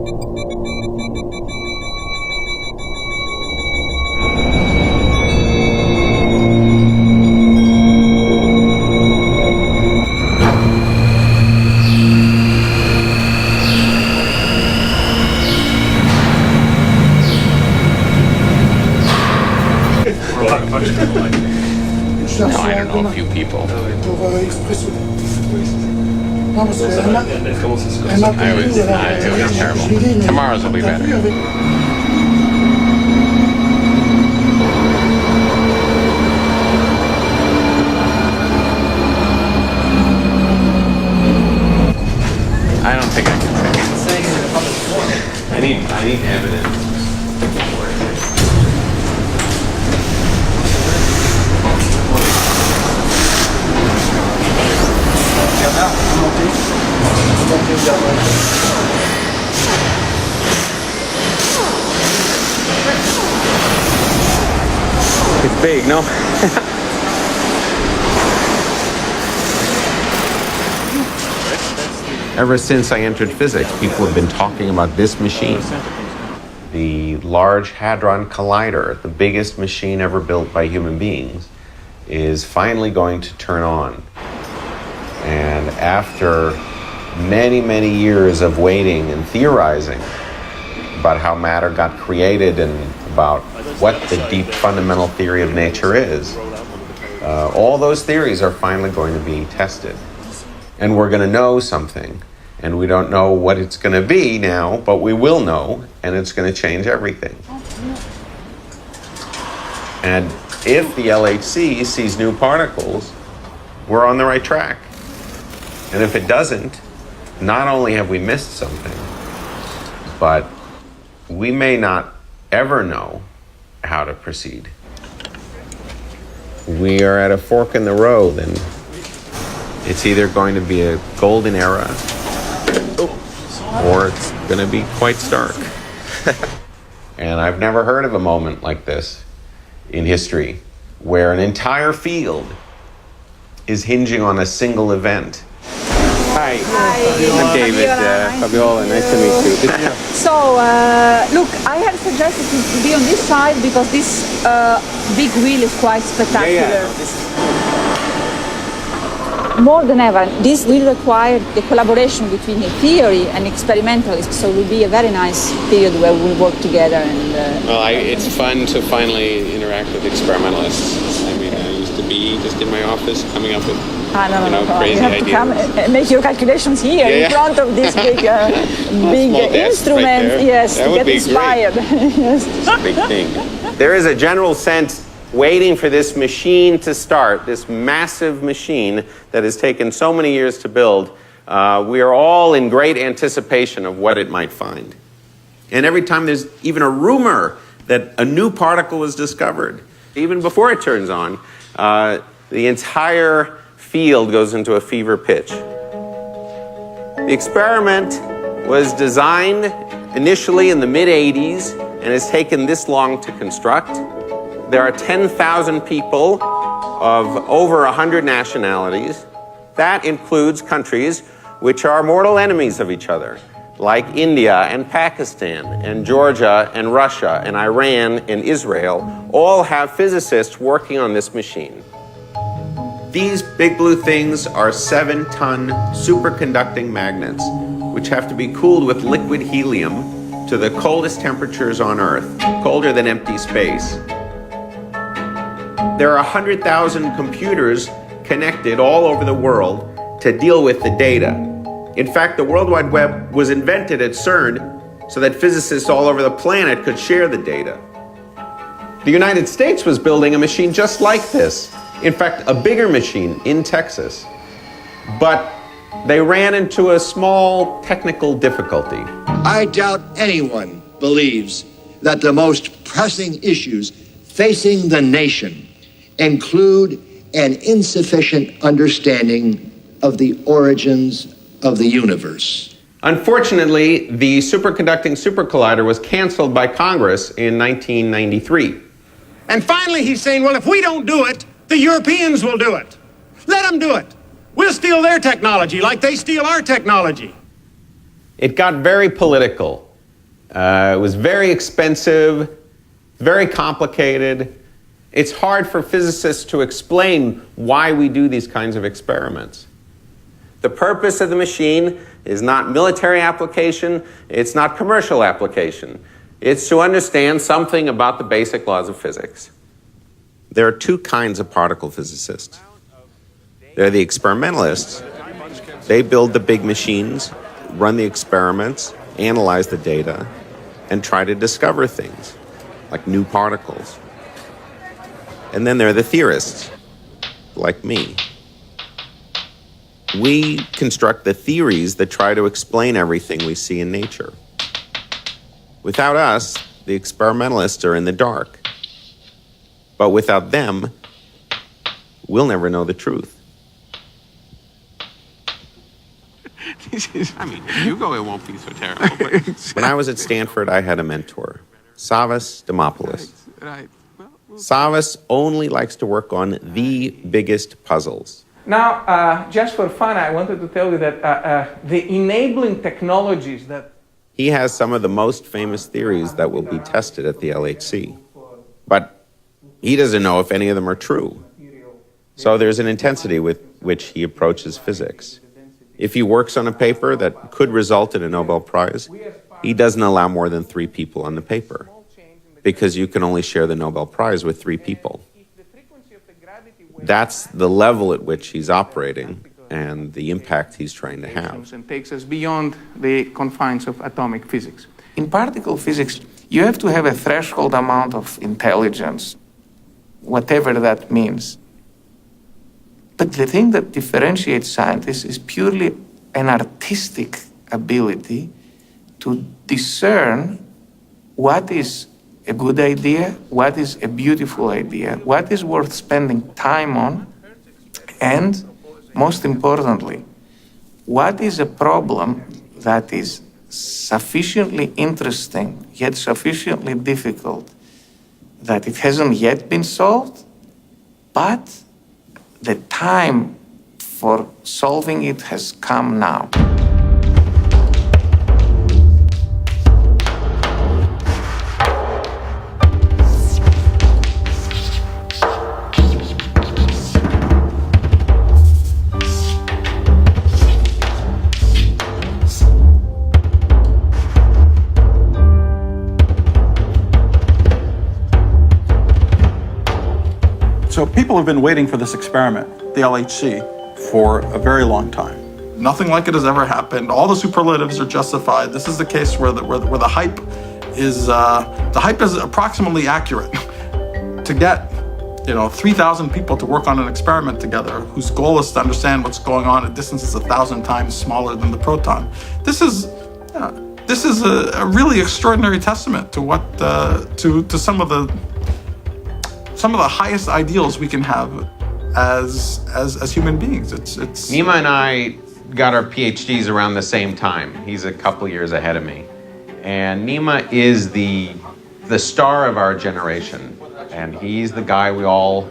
No, I don't know a few people. It was terrible. Tomorrow's will be better. I don't think I can say it. I need evidence. It's big, no? Ever since I entered physics, people have been talking about this machine. The Large Hadron Collider, the biggest machine ever built by human beings, is finally going to turn on. And after many, many years of waiting and theorizing about how matter got created and about what the deep fundamental theory of nature is, all those theories are finally going to be tested. And we're going to know something. And we don't know what it's going to be now, but we will know, and it's going to change everything. And if the LHC sees new particles, we're on the right track. And if it doesn't, not only have we missed something, but we may not ever know how to proceed. We are at a fork in the road, and it's either going to be a golden era, or it's going to be quite stark. And I've never heard of a moment like this in history, where an entire field is hinging on a single event. Hi. I'm David, Fabiola, nice to meet you. So, look, I had suggested to be on this side because this big wheel is quite spectacular. More than ever, this will require the collaboration between the theory and experimentalists, so it will be a very nice period where we'll work together. And well, it's fun to finally interact with experimentalists. I mean, I used to be just in my office coming up with crazy you have ideas. to come and make your calculations here in front of this big, big instrument. Right, yes, that to would get be inspired. Yes. It's a big thing. There is a general sense waiting for this machine to start, this massive machine that has taken so many years to build. We are all in great anticipation of what it might find. And every time there's even a rumor that a new particle is discovered, even before it turns on, the entire field goes into a fever pitch. The experiment was designed initially in the mid-'80s and has taken this long to construct. There are 10,000 people of over 100 nationalities. That includes countries which are mortal enemies of each other, like India and Pakistan and Georgia and Russia and Iran and Israel. All have physicists working on this machine. These big blue things are 7-ton superconducting magnets, which have to be cooled with liquid helium to the coldest temperatures on Earth, colder than empty space. There are 100,000 computers connected all over the world to deal with the data. In fact, the World Wide Web was invented at CERN so that physicists all over the planet could share the data. The United States was building a machine just like this. In fact, a bigger machine in Texas. But they ran into a small technical difficulty. I doubt anyone believes that the most pressing issues facing the nation include an insufficient understanding of the origins of the universe. Unfortunately, the superconducting supercollider was canceled by Congress in 1993. And finally he's saying, well, if we don't do it, the Europeans will do it. Let them do it. We'll steal their technology like they steal our technology. It got very political, It was very expensive, very complicated. It's hard for physicists to explain why we do these kinds of experiments. The purpose of the machine is not military application, it's not commercial application. It's to understand something about the basic laws of physics. There are two kinds of particle physicists. There are the experimentalists. They build the big machines, run the experiments, analyze the data, and try to discover things, like new particles. And then there are the theorists, like me. We construct the theories that try to explain everything we see in nature. Without us, the experimentalists are in the dark. But without them, we'll never know the truth. I mean, if you go, it won't be so terrible. But When I was at Stanford, I had a mentor, Savas Dimopoulos. right. Savas only likes to work on the biggest puzzles. Now, just for fun, I wanted to tell you that the enabling technologies that... He has some of the most famous theories that will be tested at the LHC. But he doesn't know if any of them are true. So there's an intensity with which he approaches physics. If he works on a paper that could result in a Nobel Prize, he doesn't allow more than 3 people on the paper, because you can only share the Nobel Prize with 3 people. That's the level at which he's operating and the impact he's trying to have. And takes us beyond the confines of atomic physics. In particle physics, you have to have a threshold amount of intelligence, whatever that means. But the thing that differentiates scientists is purely an artistic ability to discern what is a good idea, what is a beautiful idea, what is worth spending time on, and most importantly, what is a problem that is sufficiently interesting yet sufficiently difficult that it hasn't yet been solved, but the time for solving it has come now. So people have been waiting for this experiment, the LHC, for a very long time. Nothing like it has ever happened. All the superlatives are justified. This is the case where the hype is approximately accurate. To get 3,000 people to work on an experiment together, whose goal is to understand what's going on at distances 1,000 times smaller than the proton. This is a really extraordinary testament to what to some of the highest ideals we can have as human beings. It's Nima and I got our PhDs around the same time. He's a couple years ahead of me. And Nima is the star of our generation. And he's the guy we all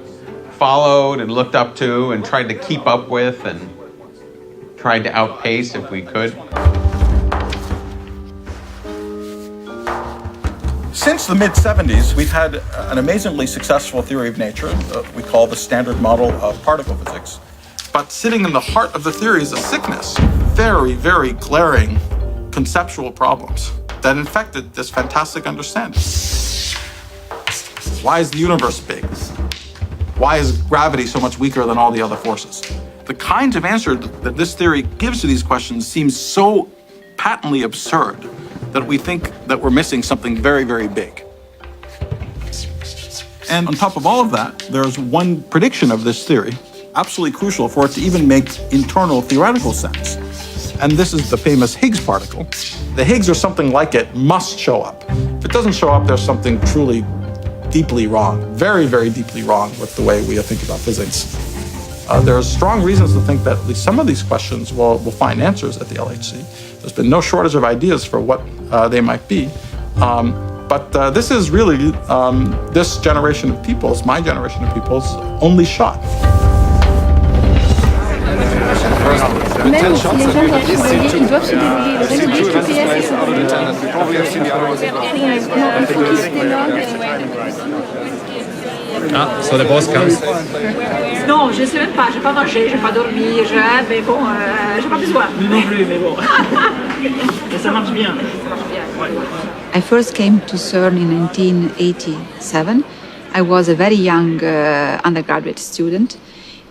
followed and looked up to and tried to keep up with and tried to outpace if we could. Since the mid-70s, we've had an amazingly successful theory of nature we call the Standard Model of Particle Physics. But sitting in the heart of the theory is a sickness, very, very glaring conceptual problems that infected this fantastic understanding. Why is the universe big? Why is gravity so much weaker than all the other forces? The kinds of answers that this theory gives to these questions seems so patently absurd that we think that we're missing something very, very big. And on top of all of that, there's one prediction of this theory, absolutely crucial for it to even make internal theoretical sense. And this is the famous Higgs particle. The Higgs or something like it must show up. If it doesn't show up, there's something truly deeply wrong, very, very deeply wrong with the way we think about physics. There's strong reasons to think that at least some of these questions will find answers at the LHC. There's been no shortage of ideas for what they might be. But this is really this generation of people's, my generation of people's, only shot. même si les gens doivent se débrouiller, ils doivent se débrouiller. Le réseau des GPS, Ah, so the boss comes. Non, je ne sais même pas, j'ai pas mangé, j'ai pas dormi, mais bon, j'ai pas besoin. Non plus, mais bon. Ça marche bien. I first came to CERN in 1987. I was a very young undergraduate student.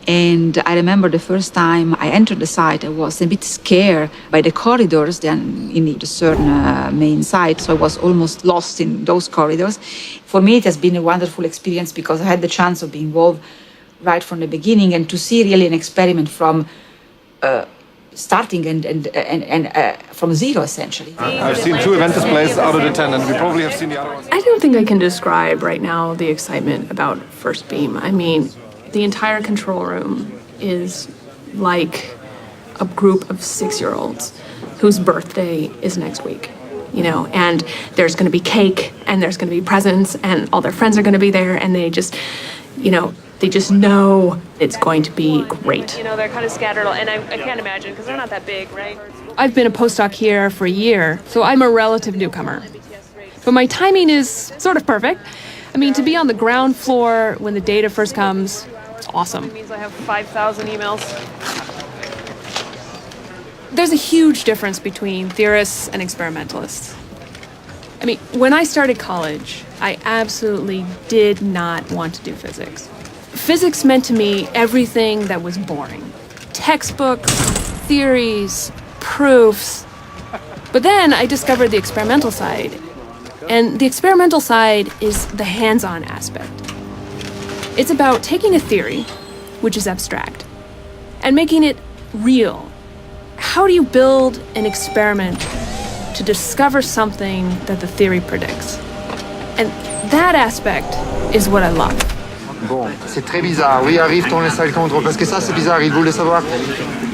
And I remember the first time I entered the site, I was a bit scared by the corridors then in the CERN main site, so I was almost lost in those corridors. For me, it has been a wonderful experience because I had the chance of being involved right from the beginning and to see really an experiment from starting and from zero, essentially. I've seen 2 event displays out of the 10, and we probably have seen the other ones. I don't think I can describe right now the excitement about first beam. I mean, the entire control room is like a group of 6-year-olds whose birthday is next week, you know, and there's going to be cake and there's going to be presents and all their friends are going to be there and they just, you know, they just know it's going to be great. You know, they're kind of scattered, and I can't imagine because they're not that big, right? I've been a postdoc here for a year, so I'm a relative newcomer. But my timing is sort of perfect. I mean, to be on the ground floor when the data first comes, it's awesome. It means I have 5,000 emails. There's a huge difference between theorists and experimentalists. I mean, when I started college, I absolutely did not want to do physics. Physics meant to me everything that was boring. Textbooks, theories, proofs. But then I discovered the experimental side. And the experimental side is the hands-on aspect. It's about taking a theory, which is abstract, and making it real. How do you build an experiment to discover something that the theory predicts? And that aspect is what I love. Bon, c'est très bizarre. Oui, arrive ton install control. Parce que ça, c'est bizarre. Il voulait savoir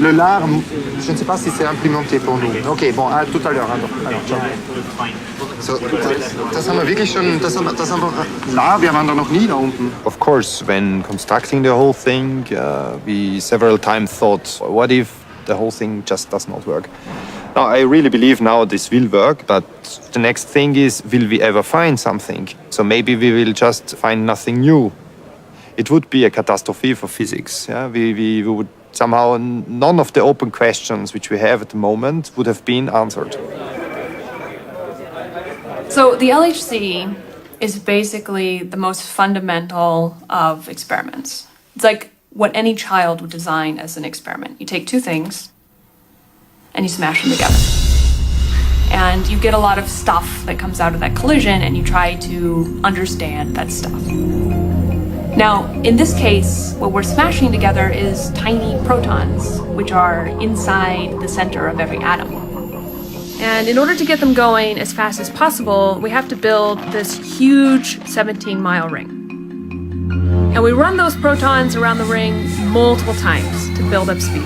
le larme. Je ne sais pas si c'est implémenté pour nous. Ok, bon, à tout à l'heure. Alors, ciao. So, das haben wir wirklich schon. Das haben wir waren da noch nie da unten. Of course, when constructing the whole thing, we several times thought, what if the whole thing just does not work? Now, I really believe now this will work, but the next thing is, will we ever find something? So maybe we will just find nothing new. It would be a catastrophe for physics. Yeah? We would somehow, none of the open questions which we have at the moment would have been answered. So the LHC is basically the most fundamental of experiments. It's like what any child would design as an experiment. You take 2 things and you smash them together. And you get a lot of stuff that comes out of that collision and you try to understand that stuff. Now, in this case, what we're smashing together is tiny protons, which are inside the center of every atom. And in order to get them going as fast as possible, we have to build this huge 17-mile ring. And we run those protons around the ring multiple times to build up speed,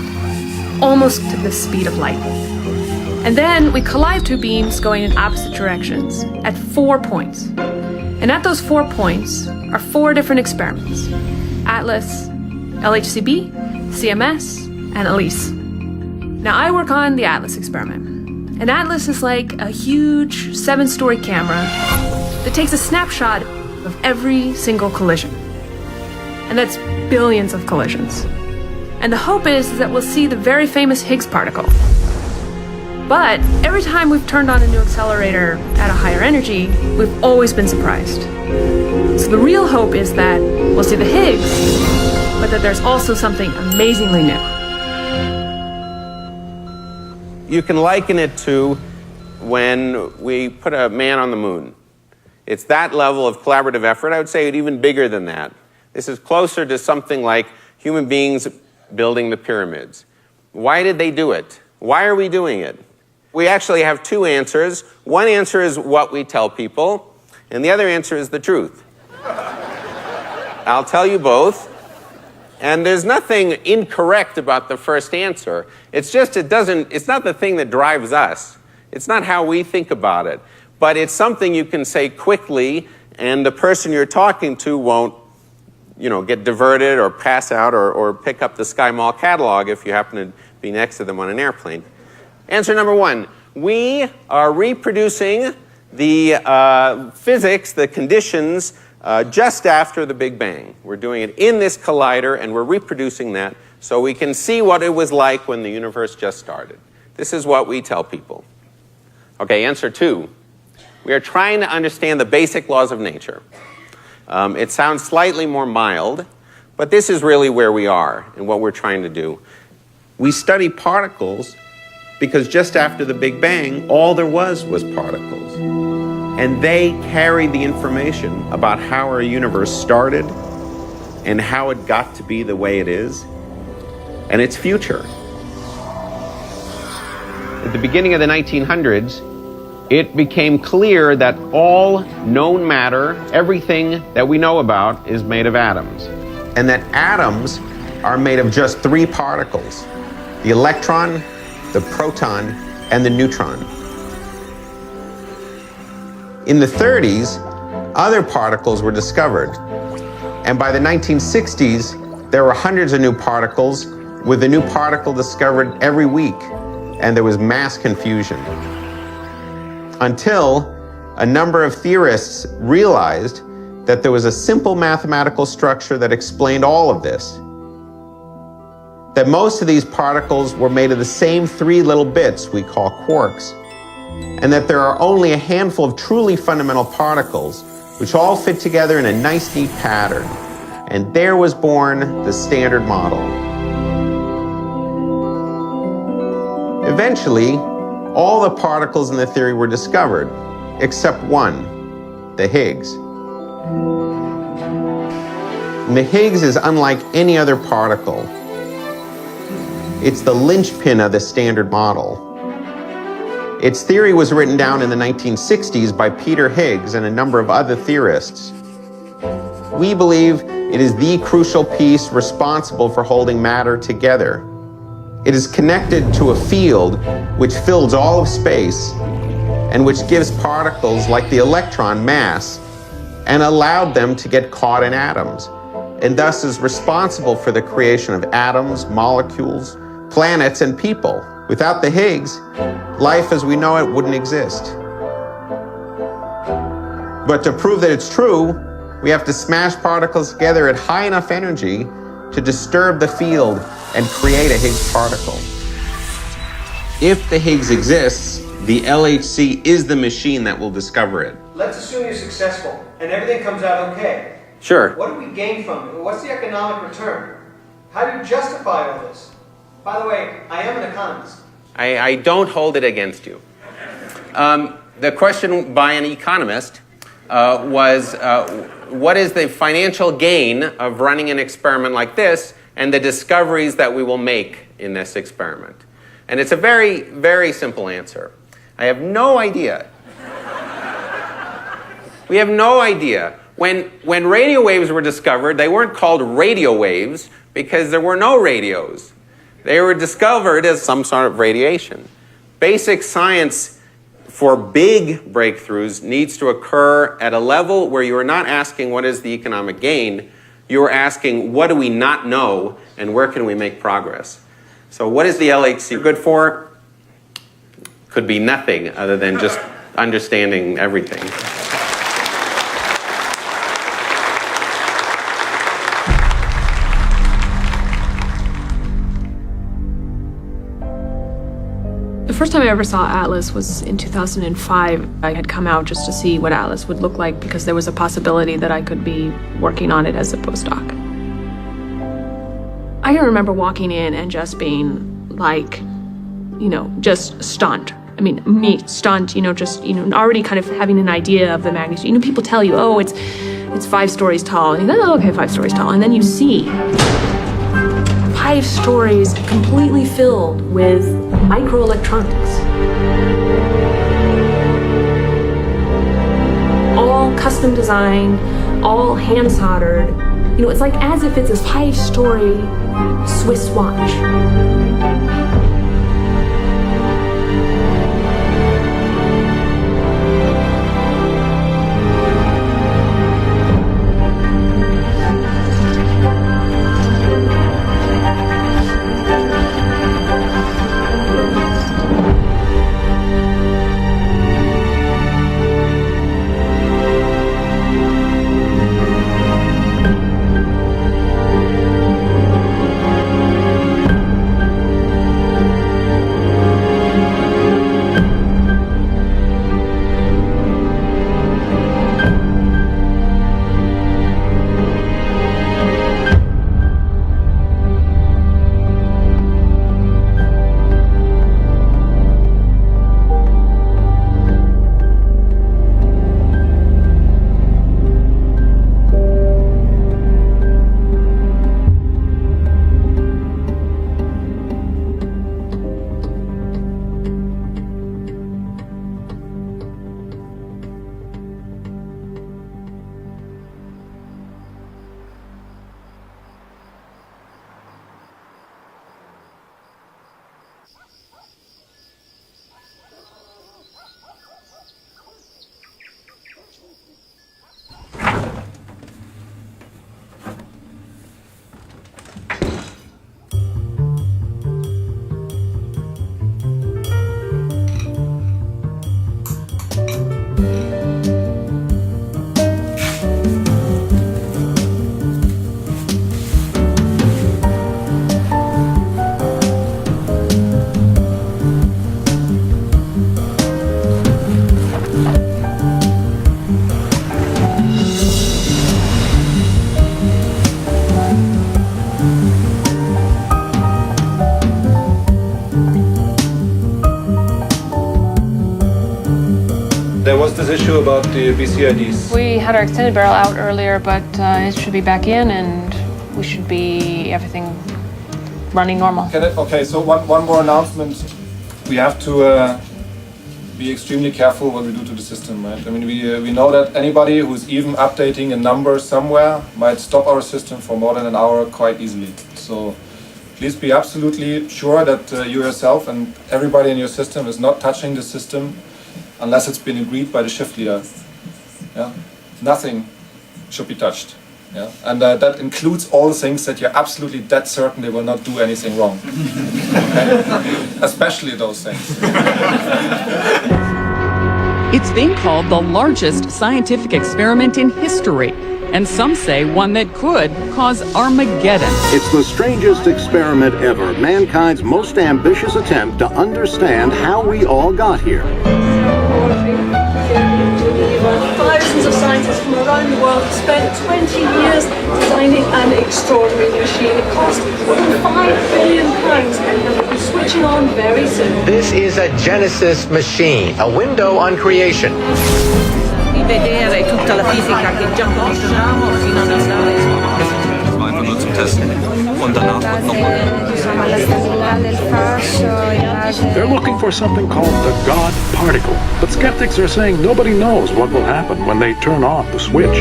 almost to the speed of light. And then we collide 2 beams going in opposite directions at 4 points. And at those 4 points are 4 different experiments: ATLAS, LHCb, CMS, and ELISE. Now I work on the ATLAS experiment. And ATLAS is like a huge 7-story camera that takes a snapshot of every single collision. And that's billions of collisions. And the hope is that we'll see the very famous Higgs particle. But every time we've turned on a new accelerator at a higher energy, we've always been surprised. So the real hope is that we'll see the Higgs, but that there's also something amazingly new. You can liken it to when we put a man on the moon. It's that level of collaborative effort. I would say it even bigger than that. This is closer to something like human beings building the pyramids. Why did they do it? Why are we doing it? We actually have 2 answers. One answer is what we tell people, and the other answer is the truth. I'll tell you both. And there's nothing incorrect about the first answer. It's just it's not the thing that drives us. It's not how we think about it. But it's something you can say quickly, and the person you're talking to won't, get diverted or pass out or pick up the Sky Mall catalog if you happen to be next to them on an airplane. Answer number one, we are reproducing the physics, the conditions, just after the Big Bang. We're doing it in this collider, and we're reproducing that so we can see what it was like when the universe just started. This is what we tell people. Okay, answer two. We are trying to understand the basic laws of nature. It sounds slightly more mild, but this is really where we are and what we're trying to do. We study particles because just after the Big Bang, all there was particles. And they carried the information about how our universe started and how it got to be the way it is and its future. At the beginning of the 1900s, it became clear that all known matter, everything that we know about, is made of atoms. And that atoms are made of just three particles: the electron, the proton, and the neutron. In the 30s, other particles were discovered. And by the 1960s, there were hundreds of new particles, with a new particle discovered every week. And there was mass confusion. Until a number of theorists realized that there was a simple mathematical structure that explained all of this. That most of these particles were made of the same three little bits we call quarks, and that there are only a handful of truly fundamental particles which all fit together in a nice, neat pattern. And there was born the Standard Model. Eventually, all the particles in the theory were discovered, except one, the Higgs. And the Higgs is unlike any other particle. It's the linchpin of the Standard Model. Its theory was written down in the 1960s by Peter Higgs and a number of other theorists. We believe it is the crucial piece responsible for holding matter together. It is connected to a field which fills all of space and which gives particles like the electron mass and allowed them to get caught in atoms, and thus is responsible for the creation of atoms, molecules, planets, and people. Without the Higgs, life as we know it wouldn't exist. But to prove that it's true, we have to smash particles together at high enough energy to disturb the field and create a Higgs particle. If the Higgs exists, the LHC is the machine that will discover it. Let's assume you're successful and everything comes out okay. Sure. What do we gain from it? What's the economic return? How do you justify all this? By the way, I am an economist. I don't hold it against you. The question by an economist was, what is the financial gain of running an experiment like this and the discoveries that we will make in this experiment? And it's a very, very simple answer. I have no idea. We have no idea. When radio waves were discovered, they weren't called radio waves because there were no radios. They were discovered as some sort of radiation. Basic science for big breakthroughs needs to occur at a level where you are not asking what is the economic gain, you are asking what do we not know and where can we make progress. So what is the LHC good for? Could be nothing other than just understanding everything. The first time I ever saw Atlas was in 2005. I had come out just to see what Atlas would look like because there was a possibility that I could be working on it as a postdoc. I can remember walking in and just being like, just stunned. I mean, me stunned, already kind of having an idea of the magnitude. People tell you, oh, it's 5 stories tall. And you go, oh, okay, 5 stories tall. And then you see 5 stories completely filled with microelectronics. All custom designed, all hand soldered. It's like as if it's a 5-story Swiss watch. this issue about the BCIDs? We had our extended barrel out earlier, but it should be back in, and we should be everything running normal. Okay, so one more announcement. We have to be extremely careful what we do to the system, right? I mean, we know that anybody who's even updating a number somewhere might stop our system for more than an hour quite easily. So please be absolutely sure that you yourself and everybody in your system is not touching the system unless it's been agreed by the shift leader. Yeah? Nothing should be touched. Yeah? And that includes all the things that you're absolutely dead certain they will not do anything wrong. Okay? Especially those things. It's being called the largest scientific experiment in history, and some say one that could cause Armageddon. It's the strangest experiment ever, mankind's most ambitious attempt to understand how we all got here. Thousands of scientists from around the world spent 20 years designing an extraordinary machine. It cost more than £5 billion and will be switching on very soon. This is a Genesis machine, a window on creation. Vedere tutta la fisica che già conosciamo fino ad andare. Einfach nur zum Testen und danach nochmal. They're looking for something called the God particle, but skeptics are saying nobody knows what will happen when they turn off the switch.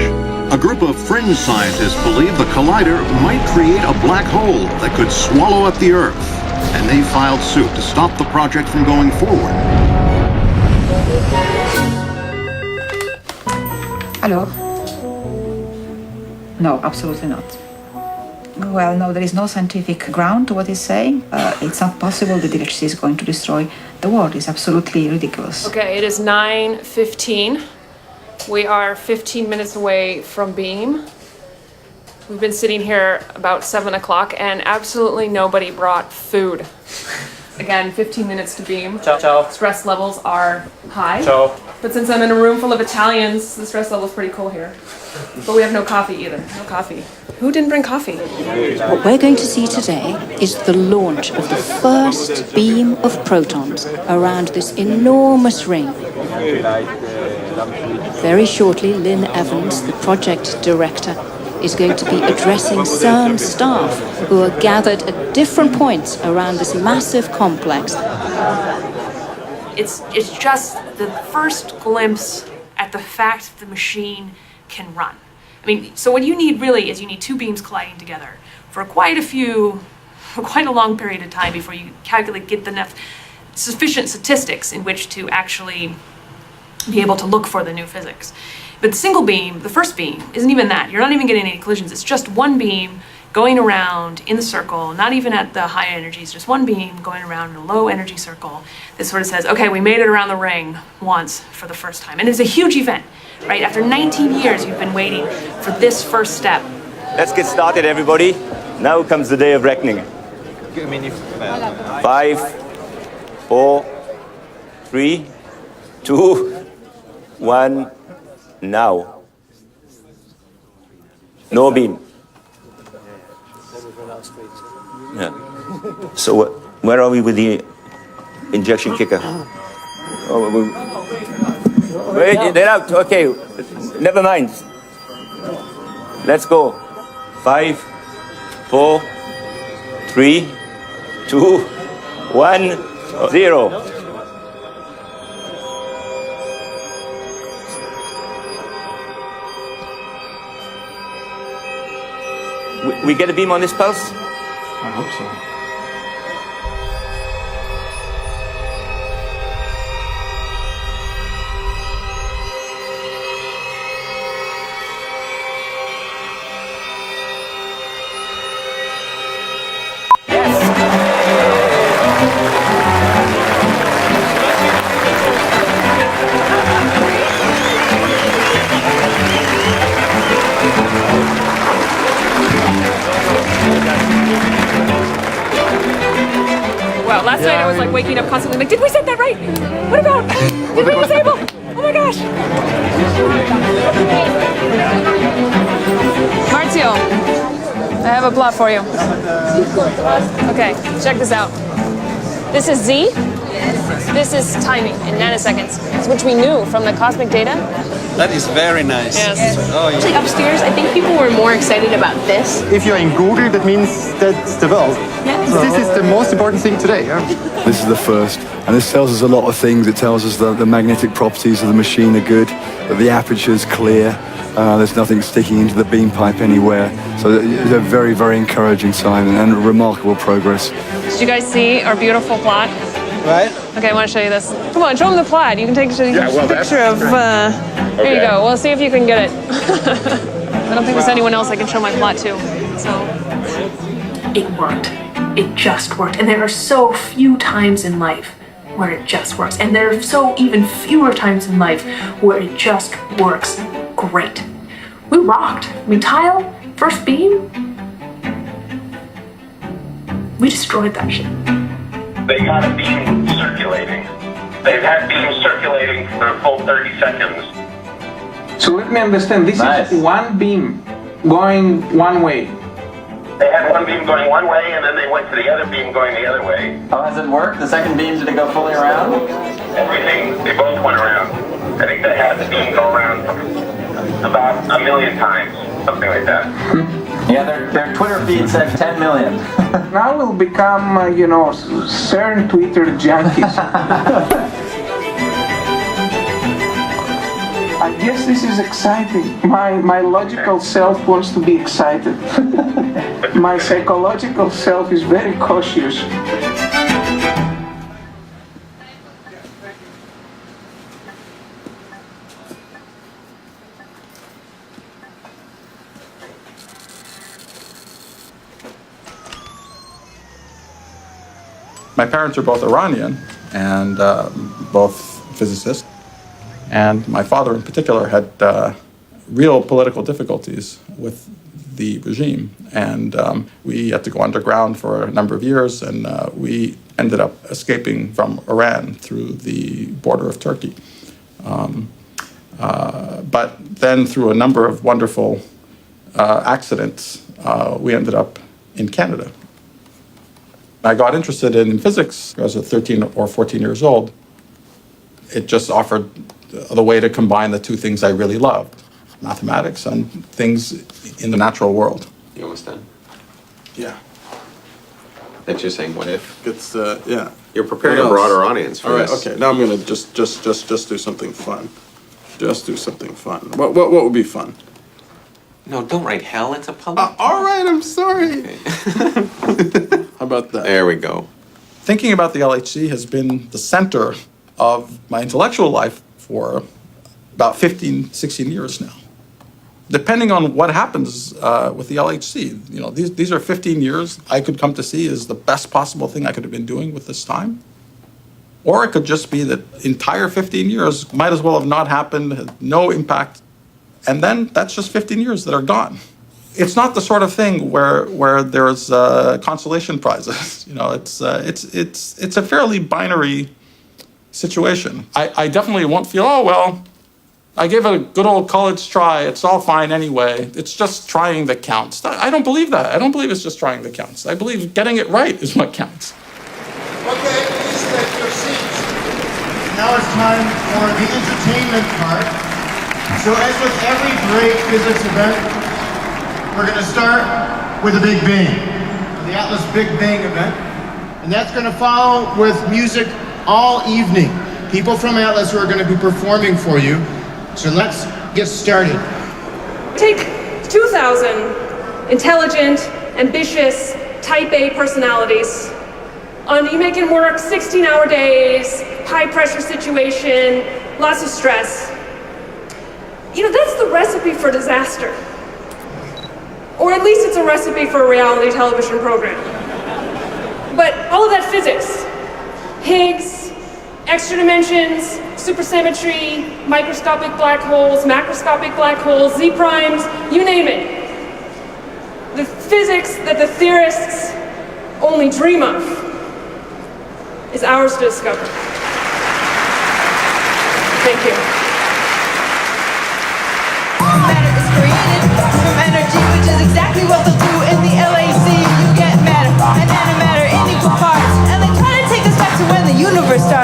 A group of fringe scientists believe the collider might create a black hole that could swallow up the Earth, and they filed suit to stop the project from going forward. Hello? No, absolutely not. Well, no, there is no scientific ground to what he's saying. It's not possible that the electricity is going to destroy the world. It's absolutely ridiculous. Okay, it is 9:15. We are 15 minutes away from beam. We've been sitting here about 7 o'clock and absolutely nobody brought food. Again, 15 minutes to beam. Ciao, ciao. Stress levels are high. Ciao. But since I'm in a room full of Italians, the stress level is pretty cool here. But we have no coffee either. No coffee. Who didn't bring coffee? What we're going to see today is the launch of the first beam of protons around this enormous ring. Very shortly, Lynn Evans, the project director, is going to be addressing CERN staff who are gathered at different points around this massive complex. It's just the first glimpse at the fact that the machine can run. I mean, so what you need really is you need two beams colliding together for quite a long period of time before you get enough sufficient statistics in which to actually be able to look for the new physics. But the single beam, the first beam, isn't even that. You're not even getting any collisions. It's just one beam going around in the circle, not even at the high energies, just one beam going around in a low energy circle that sort of says, okay, we made it around the ring once for the first time. And it's a huge event, right? After 19 years, you've been waiting for this first step. Let's get started, everybody. Now comes the day of reckoning. 5, 4, 3, 2, 1, now. No beam. Yeah. So where are we with the injection kicker? Oh, wait, they're out. Okay, never mind. Let's go. 5, 4, 3, 2, 1, 0. We get a beam on this pulse? I hope so. Wow, last night I was like waking up constantly like, did we set that right? What about, did we disable? Oh my gosh. Marzio, I have a plot for you. Okay, check this out. This is Z, This is timing in nanoseconds, which we knew from the cosmic data. That is very nice. Yes. Oh, yeah. Actually, upstairs, I think people were more excited about this. If you're in Google, that means that's the world. Yeah. This is the most important thing today. Yeah? This is the first, and this tells us a lot of things. It tells us that the magnetic properties of the machine are good, that the aperture is clear, there's nothing sticking into the beam pipe anywhere. So it's a very, very encouraging sign and remarkable progress. Did you guys see our beautiful plot? Right? Okay, I want to show you this. Come on, show them the plot. You can take a picture of... Here you go. We'll see if you can get it. I don't think there's anyone else I can show my plot to. So it worked. It just worked. And there are so few times in life where it just works. And there are so even fewer times in life where it just works great. We rocked. I mean, tile, first beam, we destroyed that shit. They got a beam circulating. They've had beams circulating for a full 30 seconds. So let me understand, this is one beam going one way. They had one beam going one way, and then they went to the other beam going the other way. How has it worked? The second beam, did it go fully around? Everything, they both went around. I think they had the beam go around about 1 million times, something like that. Yeah, their Twitter feed said 10 million. Now we'll become, CERN Twitter junkies. I guess this is exciting. My logical self wants to be excited. My psychological self is very cautious. My parents are both Iranian and both physicists. And my father in particular had real political difficulties with the regime. And we had to go underground for a number of years, and we ended up escaping from Iran through the border of Turkey. But then through a number of wonderful accidents, we ended up in Canada. I got interested in physics. I was 13 or 14 years old. It just offered the way to combine the two things I really loved, mathematics and things in the natural world. You almost done? Yeah. That you're saying, what if? It's, yeah. You're preparing a broader audience for this. All right, okay. Now I'm going to just do something fun. Just do something fun. What would be fun? No, don't write hell. It's a public. All right, I'm sorry. Okay. How about that? There we go. Thinking about the LHC has been the center of my intellectual life for about 15, 16 years now. Depending on what happens with the LHC, these are 15 years I could come to see as the best possible thing I could have been doing with this time. Or it could just be that entire 15 years might as well have not happened, had no impact, and then that's just 15 years that are gone. It's not the sort of thing where there's consolation prizes. It's a fairly binary situation. I definitely won't feel, oh, well, I gave it a good old college try. It's all fine anyway. It's just trying that counts. I don't believe that. I don't believe it's just trying that counts. I believe getting it right is what counts. Okay, please take your seats. Now it's time for the entertainment part. So as with every great physics event, we're going to start with a Big Bang, the Atlas Big Bang event. And that's going to follow with music all evening. People from Atlas who are going to be performing for you. So let's get started. Take 2,000 intelligent, ambitious, type A personalities. You make them work 16-hour days, high pressure situation, lots of stress. That's the recipe for disaster. Or at least it's a recipe for a reality television program. But all of that physics, Higgs, extra dimensions, supersymmetry, microscopic black holes, macroscopic black holes, Z primes, you name it. The physics that the theorists only dream of is ours to discover. Thank you. Matter is created from energy, which is exactly what they'll do in the LAC. You get matter and antimatter in equal parts, and they try to take us back to when the universe started.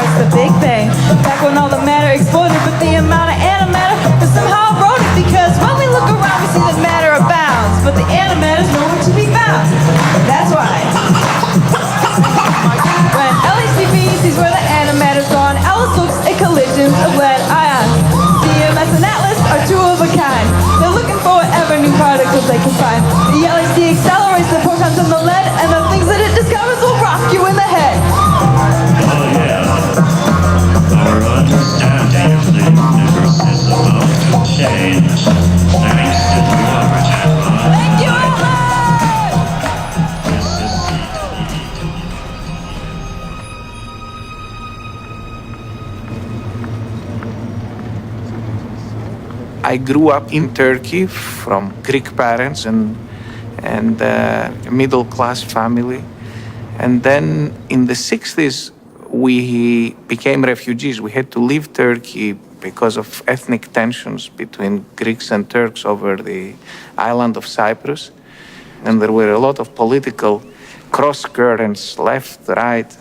I grew up in Turkey from Greek parents and middle-class family. And then in the 60s, we became refugees. We had to leave Turkey because of ethnic tensions between Greeks and Turks over the island of Cyprus. And there were a lot of political cross-currents, left, right.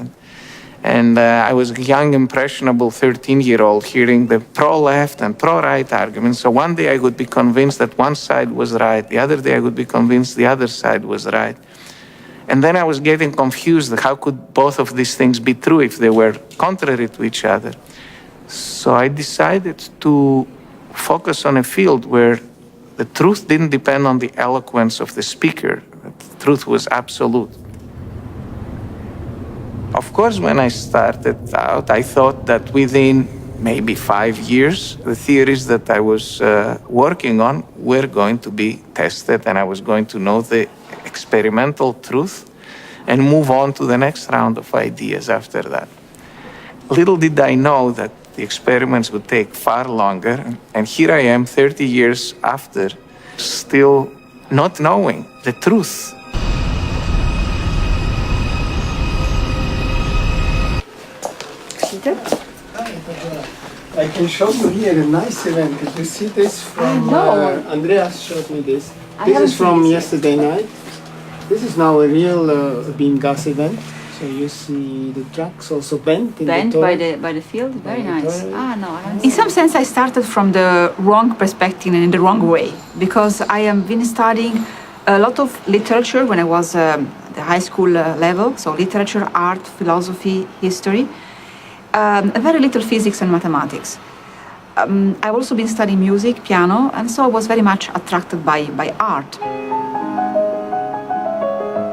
And I was a young, impressionable 13-year-old hearing the pro-left and pro-right arguments. So one day I would be convinced that one side was right. The other day I would be convinced the other side was right. And then I was getting confused. How could both of these things be true if they were contrary to each other? So I decided to focus on a field where the truth didn't depend on the eloquence of the speaker. The truth was absolute. Of course, when I started out, I thought that within maybe 5 years, the theories that I was working on were going to be tested and I was going to know the experimental truth and move on to the next round of ideas after that. Little did I know that the experiments would take far longer, and here I am 30 years after, still not knowing the truth. I can show you here a nice event. Did you see this from Andreas showed me this. This is from yesterday night. This is now a real beam gas event. So you see the tracks also bent in Bent the by the field? Very nice. Ah, no, I haven't. In some sense, I started from the wrong perspective and in the wrong way, because I have been studying a lot of literature when I was at the high school level, so literature, art, philosophy, history, very little physics and mathematics. I've also been studying music, piano, and so I was very much attracted by art.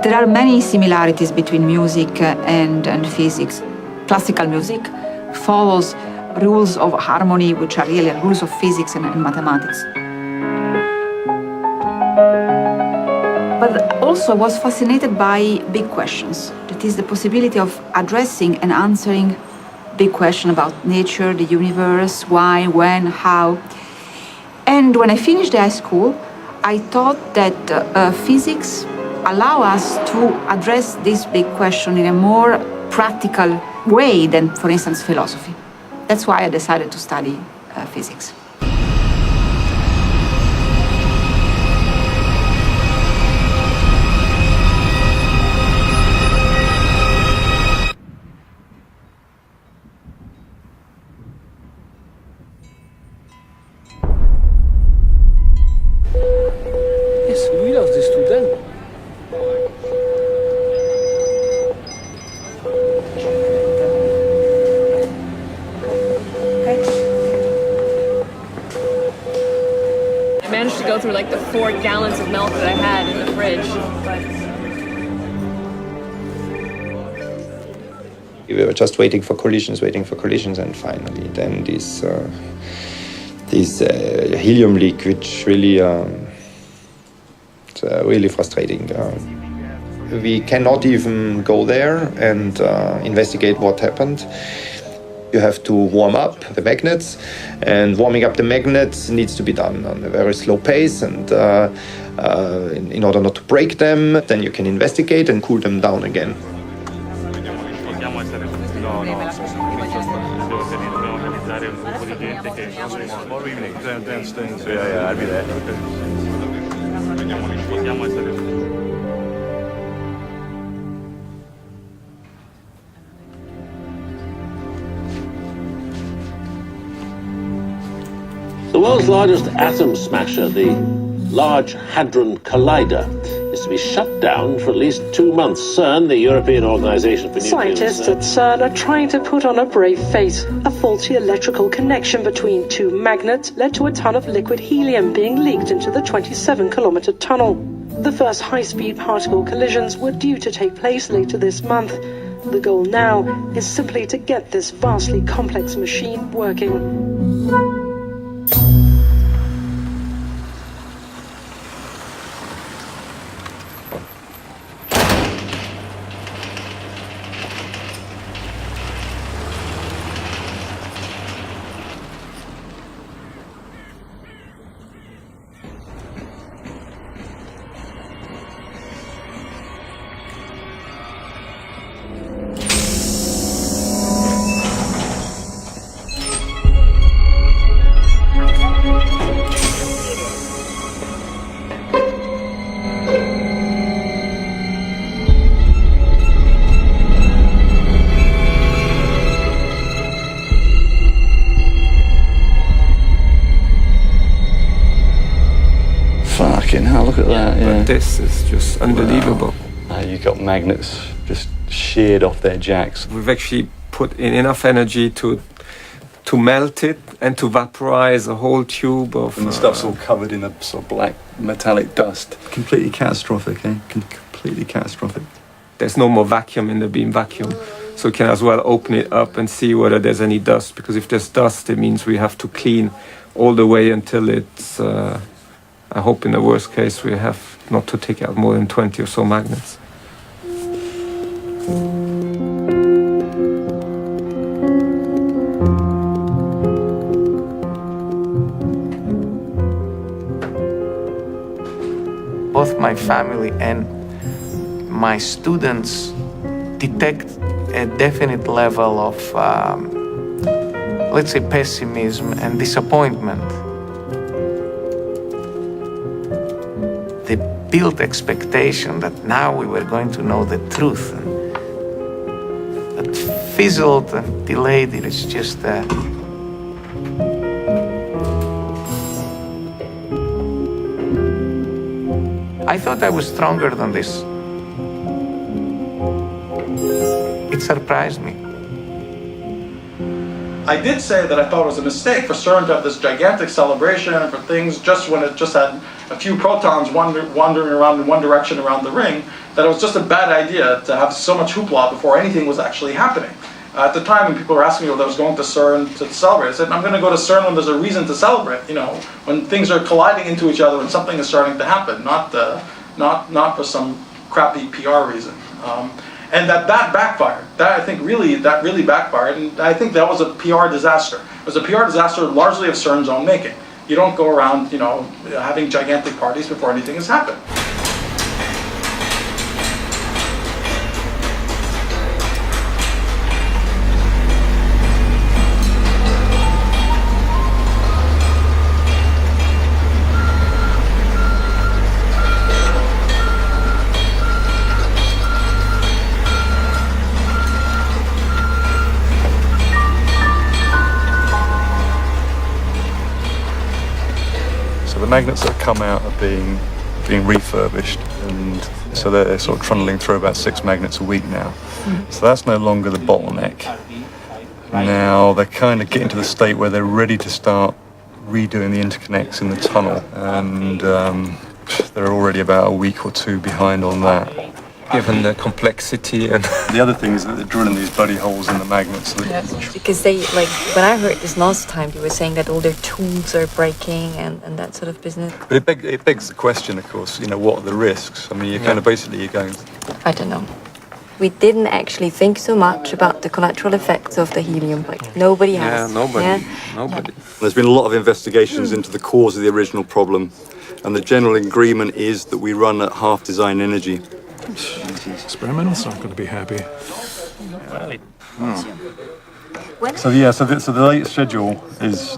There are many similarities between music and physics. Classical music follows rules of harmony, which are really rules of physics and mathematics. But also I was fascinated by big questions. That is the possibility of addressing and answering big questions about nature, the universe, why, when, how. And when I finished high school, I thought that physics allow us to address this big question in a more practical way than, for instance, philosophy. That's why I decided to study physics. Yes, lui, il a des students. I managed to go through like the 4 gallons of milk that I had in the fridge, but we were just waiting for collisions, and finally then this helium leak, which really it's really frustrating. We cannot even go there and investigate what happened. You have to warm up the magnets, and warming up the magnets needs to be done on a very slow pace, and in order not to break them, then you can investigate and cool them down again. Yeah, I'd be there. The world's largest atom smasher, the Large Hadron Collider, is to be shut down for at least 2 months. CERN, the European Organization for Nuclear Scientists at CERN are trying to put on a brave face. A faulty electrical connection between 2 magnets led to a ton of liquid helium being leaked into the 27-kilometer tunnel. The first high-speed particle collisions were due to take place later this month. The goal now is simply to get this vastly complex machine working. that, yeah. But this is just unbelievable. Wow. You got magnets just sheared off their jacks. We've actually put in enough energy to melt it and to vaporize a whole tube of... And the stuff's all covered in a sort of black metallic dust. Completely catastrophic, eh? Completely catastrophic. There's no more vacuum in the beam vacuum. So we can as well open it up and see whether there's any dust. Because if there's dust, it means we have to clean all the way until it's... I hope in the worst case we have not to take out more than 20 or so magnets. Both my family and my students detect a definite level of, let's say, pessimism and disappointment. They built expectation that now we were going to know the truth. And that fizzled and delayed. It is just I thought I was stronger than this. It surprised me. I did say that I thought it was a mistake for CERN to have this gigantic celebration for things just when it just had a few protons wandering around in one direction around the ring, that it was just a bad idea to have so much hoopla before anything was actually happening. At the time, when people were asking me whether I was going to CERN to celebrate, I said, I'm going to go to CERN when there's a reason to celebrate, you know, when things are colliding into each other and something is starting to happen, not for some crappy PR reason. And that backfired. That really backfired, and I think that was a PR disaster. It was a PR disaster largely of CERN's own making. You don't go around, you know, having gigantic parties before anything has happened. The magnets that come out are being refurbished, and so they're sort of trundling through about 6 magnets a week now. So that's no longer the bottleneck. Now they're kind of getting to the state where they're ready to start redoing the interconnects in the tunnel, and they're already about a week or 2 behind on that. Given the complexity and... The other thing is that they're drilling these bloody holes in the magnets. Because they, like, when I heard this last time, they were saying that all their tools are breaking and that sort of business. But it begs the question, of course, you know, what are the risks? I mean, you're kind of basically, you're going... I don't know. We didn't actually think so much about the collateral effects of the helium. Like, nobody has. Yeah, nobody. Yeah? Nobody. There's been a lot of investigations into the cause of the original problem, and the general agreement is that we run at half design energy. Experimentals aren't going to be happy. So the latest schedule is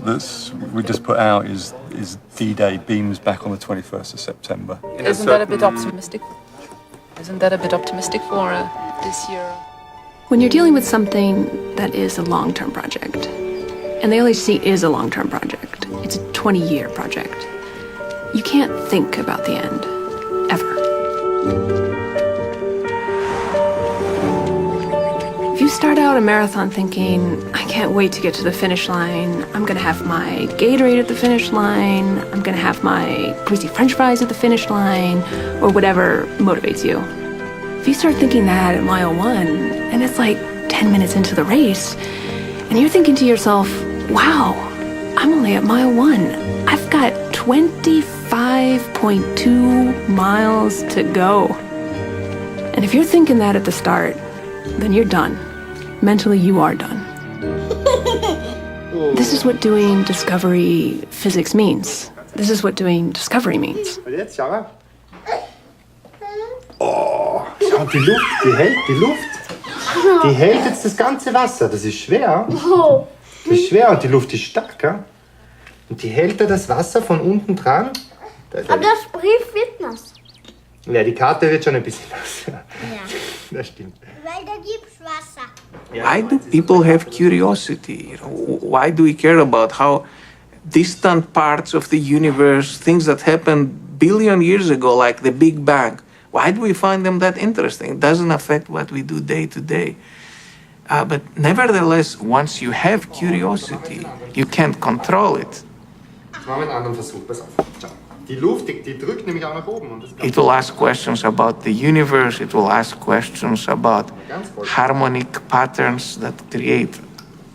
we just put out is D-Day, beams back on the 21st of September. Isn't that a bit optimistic? Isn't that a bit optimistic for this year? When you're dealing with something that is a long-term project, and the LHC is a long-term project, it's a 20-year project, you can't think about the end, ever. If you start out a marathon thinking, I can't wait to get to the finish line, I'm gonna have my Gatorade at the finish line, I'm gonna have my greasy french fries at the finish line, or whatever motivates you. If you start thinking that at mile 1, and it's like 10 minutes into the race, and you're thinking to yourself, wow, I'm only at mile 1. I've got 25.2 miles to go. And if you're thinking that at the start, then you're done. Mentally, you are done. This is what doing discovery physics means. This is what doing discovery means. Oh, schau, die Luft, die Luft. Die hält jetzt das ganze Wasser. Das ist schwer. Das ist schwer und die Luft ist stark. Ja? Und die hält da das Wasser von unten dran. Aber das Brief wird nass. Ja, die Karte wird schon ein bisschen nass. Ja. Das stimmt. Weil da gibt's Wasser. Why do people have curiosity? You know, why do we care about how distant parts of the universe, things that happen billion years ago, like the Big Bang. Why do we find them that interesting? It doesn't affect what we do day to day. But nevertheless, once you have curiosity, you can't control it. It will ask questions about the universe. It will ask questions about harmonic patterns that create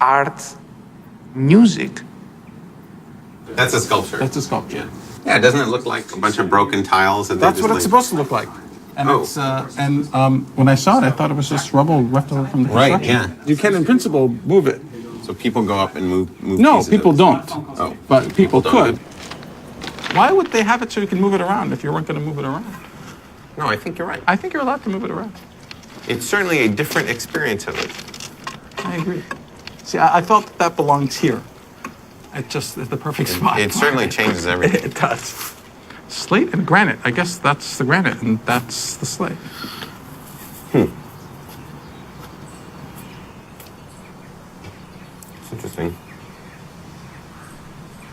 art, music. That's a sculpture. That's a sculpture. Yeah, doesn't it look like a bunch of broken tiles? That's what it's supposed to look like. And it's when I saw it, I thought it was just rubble left over from the construction. Right, yeah. You can, in principle, move it. So people go up and move No, pieces people of it. don't. Oh. But people don't. could. Why would they have it so you can move it around if you weren't going to move it around? No, I think you're right. I think you're allowed to move it around. It's certainly a different experience of it. I agree. See, I felt that belongs here. It just is the perfect spot. It certainly changes everything. It does. Slate and granite. I guess that's the granite and that's the slate. It's interesting.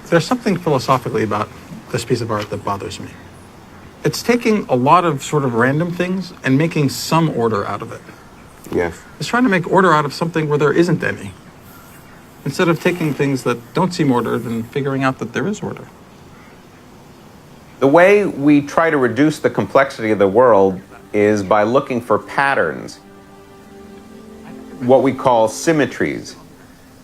There's something philosophically about this piece of art that bothers me. It's taking a lot of sort of random things and making some order out of it. Yes. It's trying to make order out of something where there isn't any. Instead of taking things that don't seem ordered and figuring out that there is order. The way we try to reduce the complexity of the world is by looking for patterns, what we call symmetries.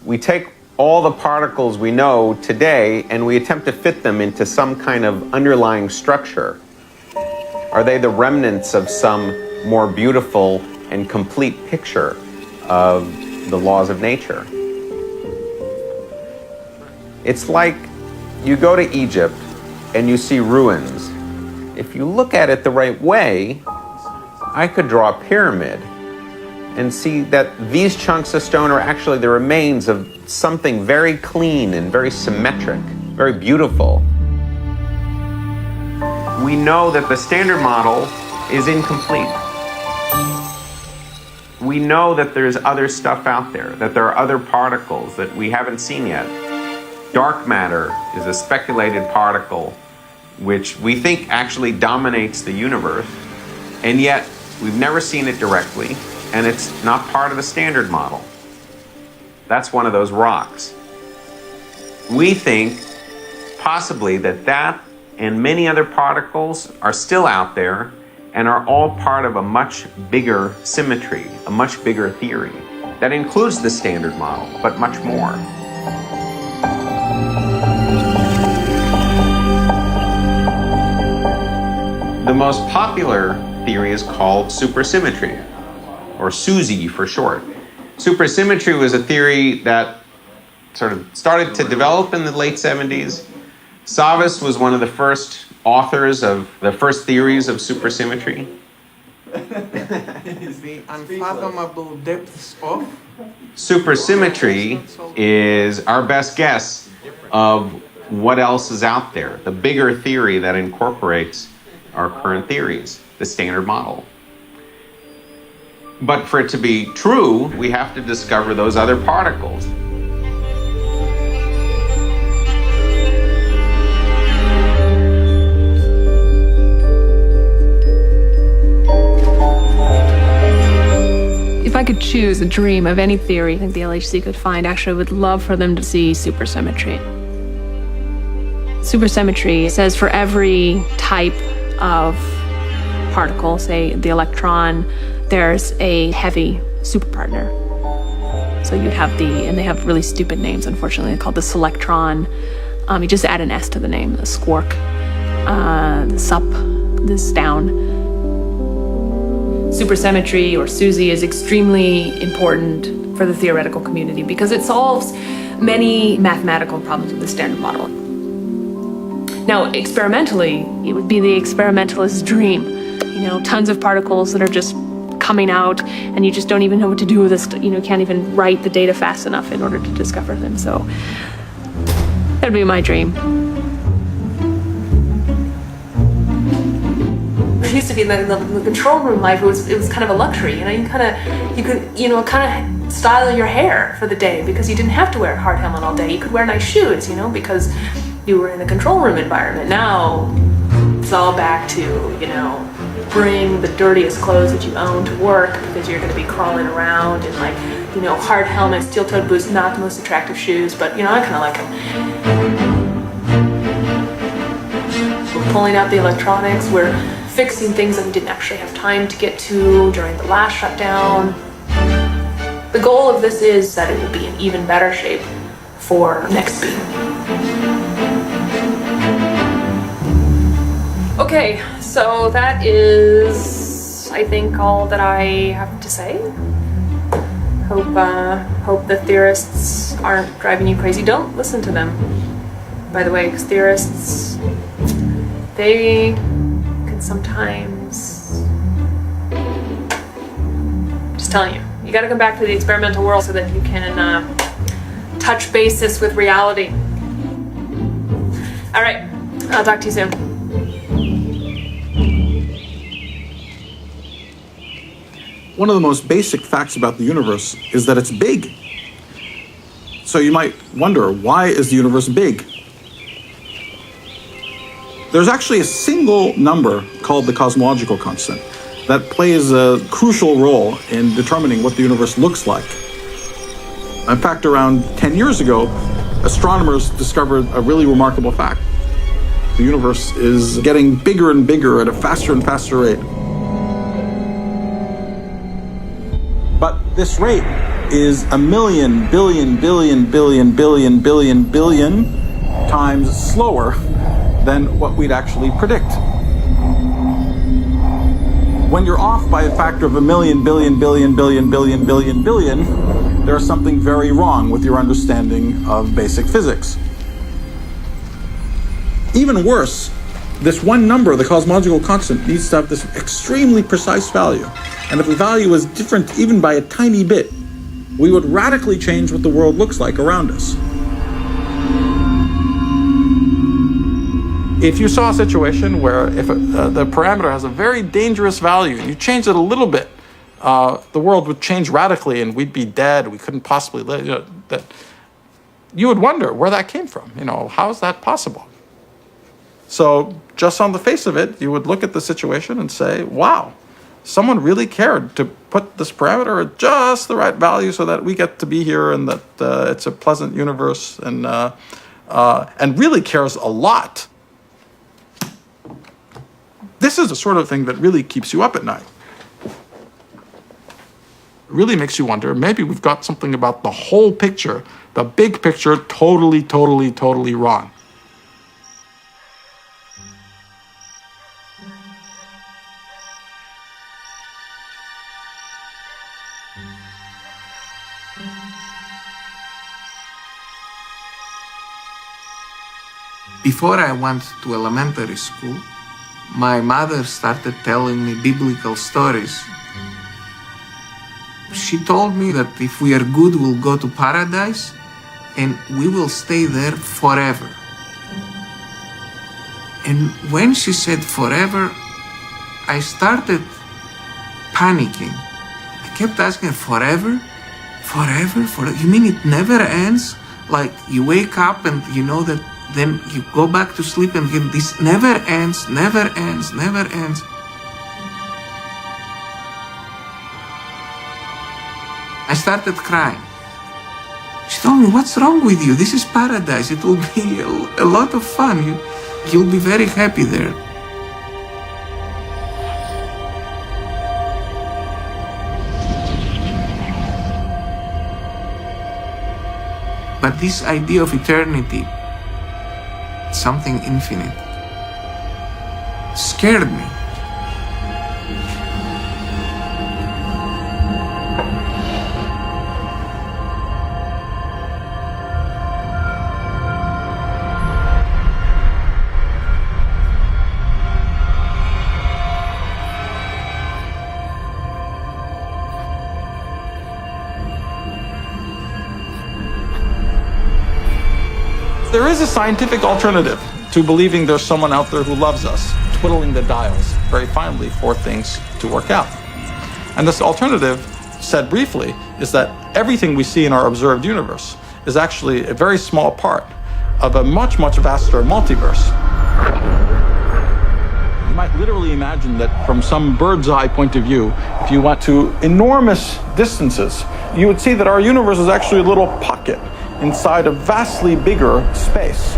We take all the particles we know today and we attempt to fit them into some kind of underlying structure. Are they the remnants of some more beautiful and complete picture of the laws of nature? It's like you go to Egypt and you see ruins. If you look at it the right way, I could draw a pyramid and see that these chunks of stone are actually the remains of something very clean and very symmetric, very beautiful. We know that the standard model is incomplete. We know that there's other stuff out there, that there are other particles that we haven't seen yet. Dark matter is a speculated particle which we think actually dominates the universe, and yet we've never seen it directly, and it's not part of the standard model. That's one of those rocks. We think possibly that and many other particles are still out there and are all part of a much bigger symmetry, a much bigger theory that includes the standard model, but much more. The most popular theory is called supersymmetry, or SUSY for short. Supersymmetry was a theory that sort of started to develop in the late 70s. Savas was one of the first authors of the first theories of supersymmetry. The unfathomable depths of Supersymmetry is our best guess of what else is out there, the bigger theory that incorporates our current theories, the standard model. But for it to be true, we have to discover those other particles. If I could choose a dream of any theory I think the LHC could find, actually I would love for them to see supersymmetry. Supersymmetry says for every type of particle, say the electron, there's a heavy superpartner. So you'd have and they have really stupid names, unfortunately. They're called the selectron. You just add an S to the name, the squark, the sup, this down. Supersymmetry, or SUSY, is extremely important for the theoretical community because it solves many mathematical problems with the standard model. Now, experimentally, it would be the experimentalist's dream. You know, tons of particles that are just coming out and you just don't even know what to do with this, can't even write the data fast enough in order to discover them. So that'd be my dream. It used to be in the control room life, it was kind of a luxury, you could kind of style your hair for the day because you didn't have to wear a hard helmet all day. You could wear nice shoes, because you were in a control room environment. Now, It's all back to, you know, bring the dirtiest clothes that you own to work because you're going to be crawling around in, like, you know, hard helmets, steel-toed boots, not the most attractive shoes, but, you know, I kind of like them. We're pulling out the electronics. We're fixing things that we didn't actually have time to get to during the last shutdown. The goal of this is that it will be in even better shape for next beam. Okay, so that is, I think, all that I have to say. Hope the theorists aren't driving you crazy. Don't listen to them, by the way, because theorists, they can sometimes... Just telling you, you gotta come back to the experimental world so that you can touch basis with reality. All right, I'll talk to you soon. One of the most basic facts about the universe is that it's big. So you might wonder, why is the universe big? There's actually a single number called the cosmological constant that plays a crucial role in determining what the universe looks like. In fact, around 10 years ago, astronomers discovered a really remarkable fact. The universe is getting bigger and bigger at a faster and faster rate. But this rate is 1,000,000 billion times slower than what we'd actually predict. When you're off by a factor of 1,000,000 billion, there's something very wrong with your understanding of basic physics. Even worse, this one number, the cosmological constant, needs to have this extremely precise value. And if the value is different even by a tiny bit, we would radically change what the world looks like around us. If you saw a situation where if the parameter has a very dangerous value and you change it a little bit, the world would change radically and we'd be dead, we couldn't possibly live, you would wonder where that came from. You know, how is that possible? So just on the face of it, you would look at the situation and say, wow, someone really cared to put this parameter at just the right value so that we get to be here and that it's a pleasant universe and really cares a lot. This is the sort of thing that really keeps you up at night. It really makes you wonder, maybe we've got something about the whole picture, the big picture, totally wrong. Before I went to elementary school, my mother started telling me biblical stories. She told me that if we are good, we'll go to paradise and we will stay there forever. And when she said forever, I started panicking. I kept asking, forever? Forever? You mean it never ends? Like you wake up and you know that then you go back to sleep and again, this never ends, never ends, never ends. I started crying. She told me, what's wrong with you? This is paradise. It will be a lot of fun. You'll be very happy there. But this idea of eternity, something infinite, scared me. There is a scientific alternative to believing there's someone out there who loves us, twiddling the dials very finely for things to work out. And this alternative, said briefly, is that everything we see in our observed universe is actually a very small part of a much, much vaster multiverse. might literally imagine that from some bird's eye point of view, if you went to enormous distances, you would see that our universe is actually a little pocket inside a vastly bigger space.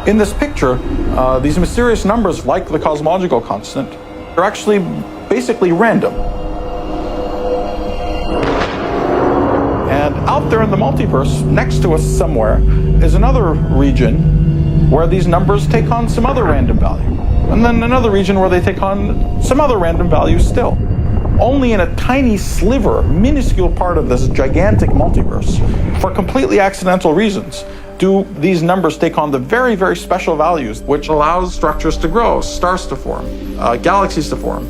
In this picture, these mysterious numbers, like the cosmological constant, are actually basically random. And out there in the multiverse, next to us somewhere, is another region where these numbers take on some other random value. And then another region where they take on some other random value still. Only in a tiny sliver, minuscule part of this gigantic multiverse, for completely accidental reasons, do these numbers take on the very, very special values which allows structures to grow, stars to form, galaxies to form,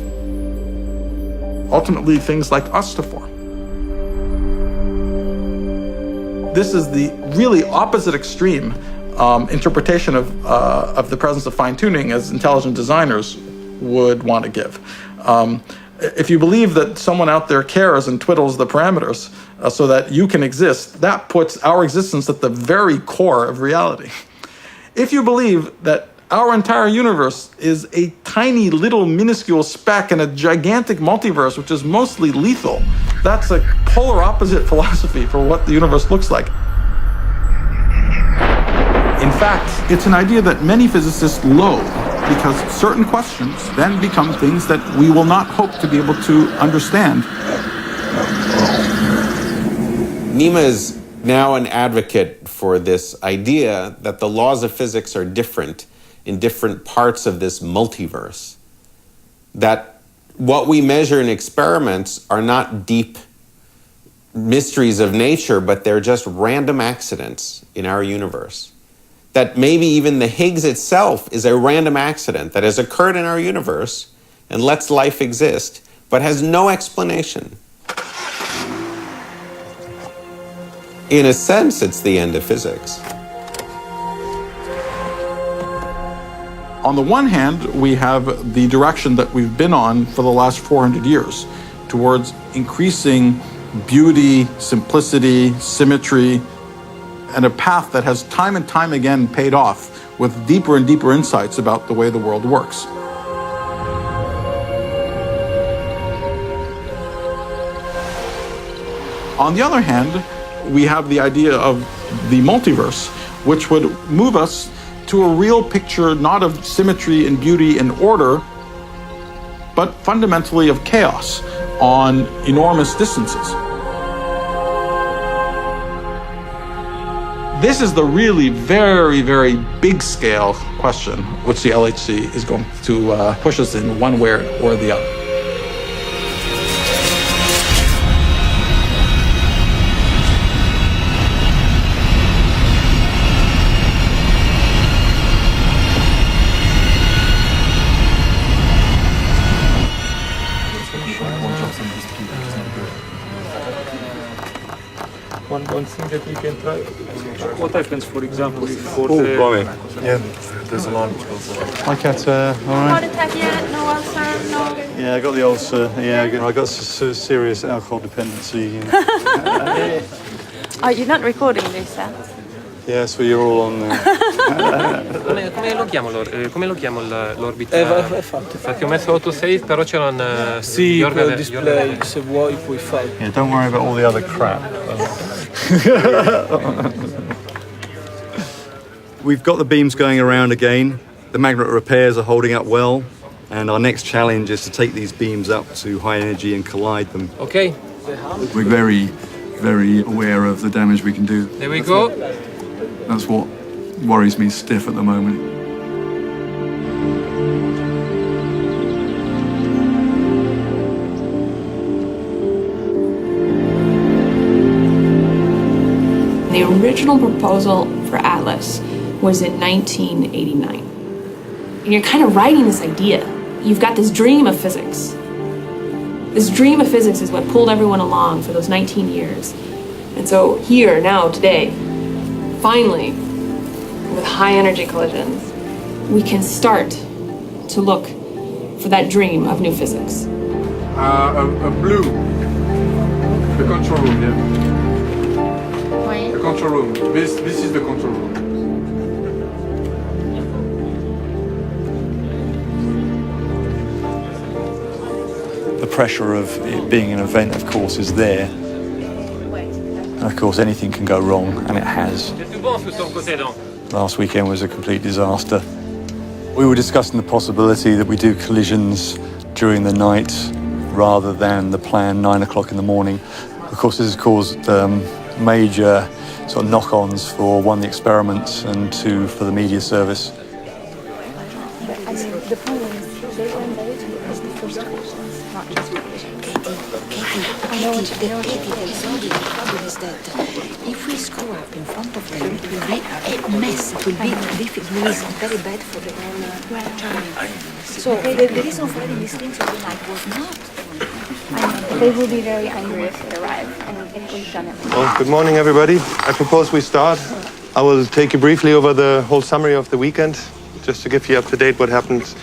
ultimately things like us to form. This is the really opposite extreme interpretation of the presence of fine-tuning as intelligent designers would want to give. If you believe that someone out there cares and twiddles the parameters so that you can exist, that puts our existence at the very core of reality. If you believe that our entire universe is a tiny little minuscule speck in a gigantic multiverse which is mostly lethal, that's a polar opposite philosophy for what the universe looks like. In fact, it's an idea that many physicists loathe, because certain questions then become things that we will not hope to be able to understand. Nima is now an advocate for this idea that the laws of physics are different in different parts of this multiverse. That what we measure in experiments are not deep mysteries of nature, but they're just random accidents in our universe. That maybe even the Higgs itself is a random accident that has occurred in our universe and lets life exist, but has no explanation. In a sense, it's the end of physics. On the one hand, we have the direction that we've been on for the last 400 years towards increasing beauty, simplicity, symmetry, and a path that has time and time again paid off with deeper and deeper insights about the way the world works. On the other hand, we have the idea of the multiverse, which would move us to a real picture not of symmetry and beauty and order, but fundamentally of chaos on enormous distances. This is the really very, very big scale question which the LHC is going to push us in one way or the other. One thing that we can try. What happens, for example, for Yeah, there's a line. Hi, Kat. All right. Heart attack yet? No ulcer? No. Yeah, I got the ulcer. Yeah, I got serious alcohol dependency. Oh, you're not recording this, huh? Yeah, so you're all on there. Come lo chiamo l'orbita? Infatti ho messo autosave, però c'è un... Sì, il display, se vuoi puoi fare. Yeah, don't worry about all the other crap. We've got the beams going around again. The magnet repairs are holding up well. And our next challenge is to take these beams up to high energy and collide them. Okay. We're very, very aware of the damage we can do. There we go. That's what worries me stiff at the moment. The original proposal for Atlas was in 1989. And you're kind of writing this idea. You've got this dream of physics. This dream of physics is what pulled everyone along for those 19 years. And so here, now, today, finally, with high energy collisions, we can start to look for that dream of new physics. A blue. The control room, yeah. The control room. This is the control room. pressure of it being an event, of course, is there. And of course, anything can go wrong, and it has. Last weekend was a complete disaster. We were discussing the possibility that we do collisions during the night rather than the planned 9 o'clock in the morning. Of course, this has caused major sort of knock-ons for one, the experiments, and two, for the media service. The problem is they were invited to ask the first questions, not just Katie, I know what you did. The problem is that if we screw up in front of them, it will be a mess. It will be very bad for the whole channel. So the reason for having these things overnight was not. They will be very angry if they arrive and if we've done it. Well, good morning, everybody. I propose we start. I will take you briefly over the whole summary of the weekend, just to give you up to date what happened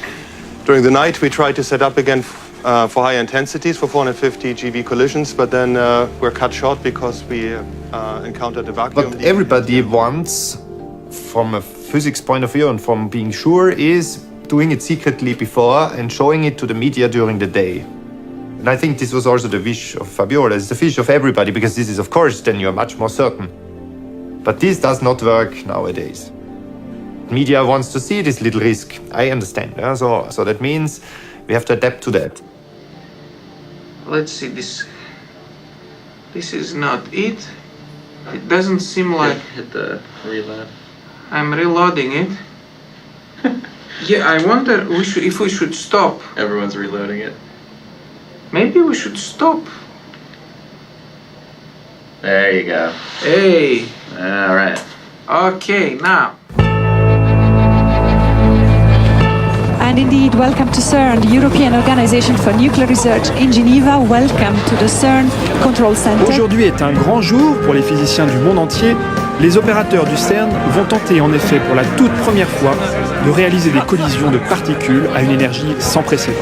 during the night. We tried to set up again for high intensities for 450 GeV collisions, but then we're cut short because we encountered a vacuum. What everybody wants, from a physics point of view and from being sure, is doing it secretly before and showing it to the media during the day. And I think this was also the wish of Fabiola. It's the wish of everybody, because this is, of course, then you're much more certain. But this does not work nowadays. Media wants to see this little risk. I understand. So that means we have to adapt to that. Let's see this. This is not it. It doesn't seem like. Hit the reload. I'm reloading it. Yeah, I wonder if we should stop. Everyone's reloading it. Maybe we should stop. There you go. Hey. All right. Okay, now. And indeed, welcome to CERN, the European Organization for Nuclear Research in Geneva. Welcome to the CERN Control Center. Aujourd'hui est un grand jour pour les physiciens du monde entier. Les opérateurs du CERN vont tenter en effet pour la toute première fois de réaliser des collisions de particules à une énergie sans précédent.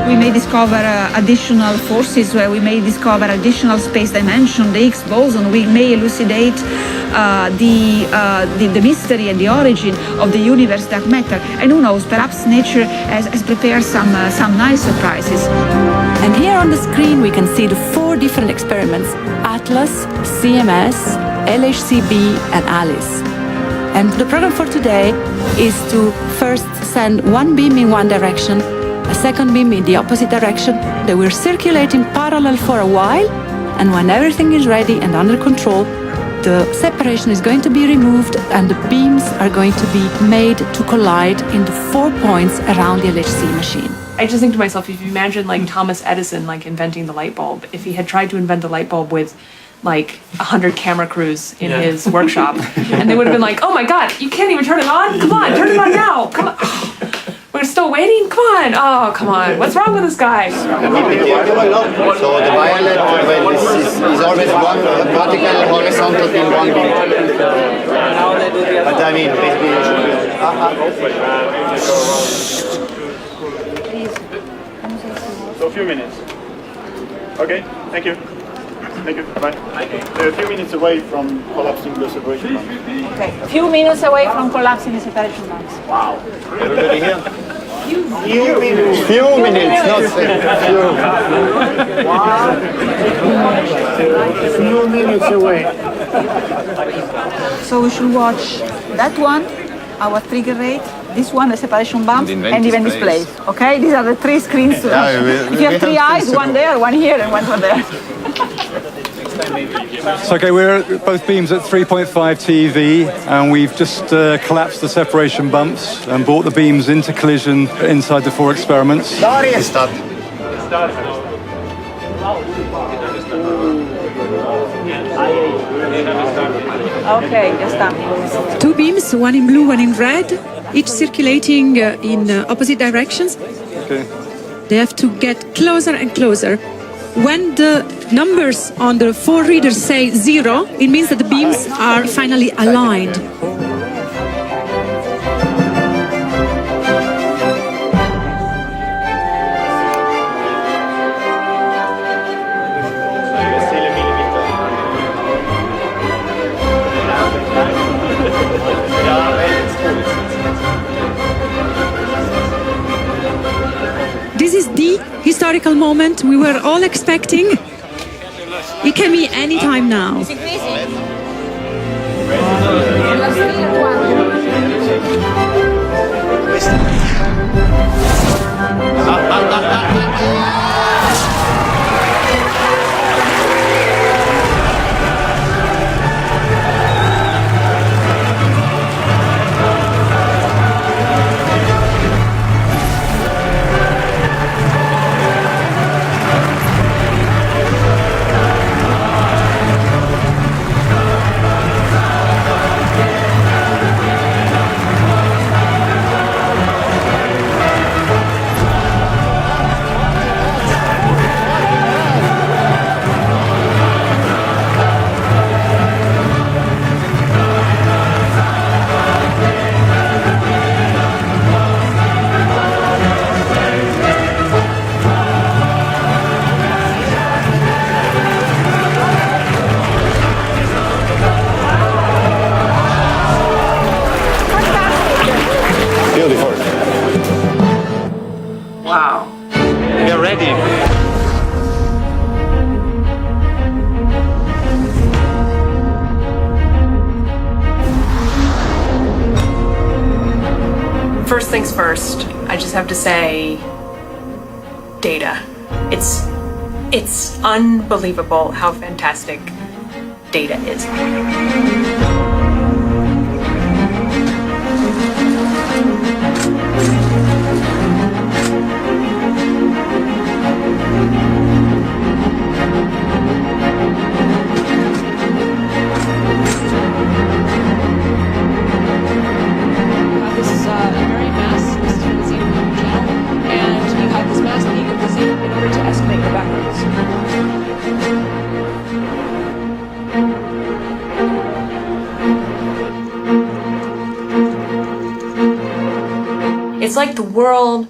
We may discover additional forces, where we may discover additional space dimension, the Higgs boson. We may elucidate the mystery and the origin of the universe dark matter. And who knows, perhaps nature has prepared some nice surprises. And here on the screen we can see the 4 different experiments: ATLAS, CMS, LHCb and ALICE. And the program for today is to first send one beam in one direction, a second beam in the opposite direction. They will circulate in parallel for a while, and when everything is ready and under control, the separation is going to be removed and the beams are going to be made to collide in the 4 points around the LHC machine. I just think to myself, if you imagine like Thomas Edison like inventing the light bulb, if he had tried to invent the light bulb with like 100 camera crews in his workshop, and they would have been like, oh my god, you can't even turn it on? Come on, turn it on now, come on. We're still waiting? Come on. Oh, come on. What's wrong with this guy? So the violet is always one particle horizontal in one beam. But I mean, basically you should So a few minutes. Okay, thank you. Thank you. Bye. A few minutes away from collapsing the separation banks. Okay, a few minutes away from collapsing the separation banks. Wow. Everybody here? Few minutes, not few. Wow. Few minutes away. So we should watch that one, our trigger rate, this one, the separation bump, and even displays. Okay, these are the 3 screens. If you have 3 eyes, one there, one here, and one there. So, okay, we're at both beams at 3.5 TeV, and we've just collapsed the separation bumps and brought the beams into collision inside the 4 experiments. Start. Okay, just done. 2 beams, one in blue, one in red, each circulating in opposite directions. Okay. They have to get closer and closer. When the numbers on the 4 readers say 0, it means that the beams are finally aligned. This is the historical moment we were all expecting. It can be any time now. Wow. We are ready. First things first, I just have to say, data. It's unbelievable how fantastic data is. It's like the world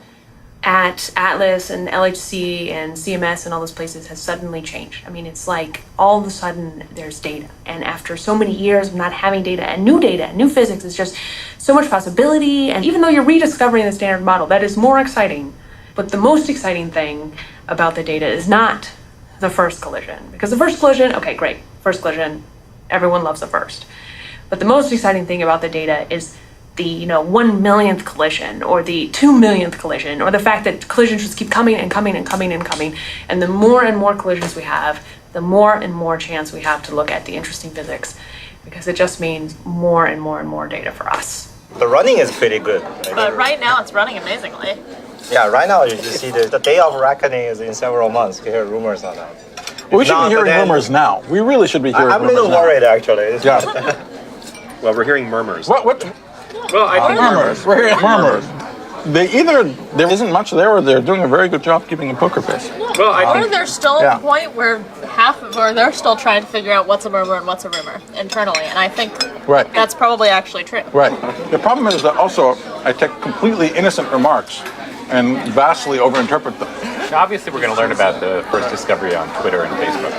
at Atlas and LHC and CMS and all those places has suddenly changed. I mean, it's like all of a sudden there's data. And after so many years of not having data and new physics, it's just so much possibility. And even though you're rediscovering the standard model, that is more exciting. But the most exciting thing about the data is not the first collision. Because the first collision, okay, great, first collision, everyone loves the first. But the most exciting thing about the data is the 1 millionth collision or the 2 millionth collision, or the fact that collisions just keep coming and coming and coming and coming. And the more and more collisions we have, the more and more chance we have to look at the interesting physics, because it just means more and more and more data for us. The running is pretty good. But right now it's running amazingly. Yeah, right now you see the day of reckoning is in several months. You hear rumors on that. Well, we should be hearing rumors now. We really should be hearing rumors now. I'm a little worried, actually. Yeah. Well, we're hearing murmurs. What? Well, I think murmurs. We're hearing murmurs. There isn't much there, or they're doing a very good job keeping a poker face. Well, or they're still at the point where they're still trying to figure out what's a murmur and what's a rumor internally, and I think that's probably actually true. Right. The problem is that also I take completely innocent remarks and vastly overinterpret them. Obviously, we're going to learn about the first discovery on Twitter and Facebook.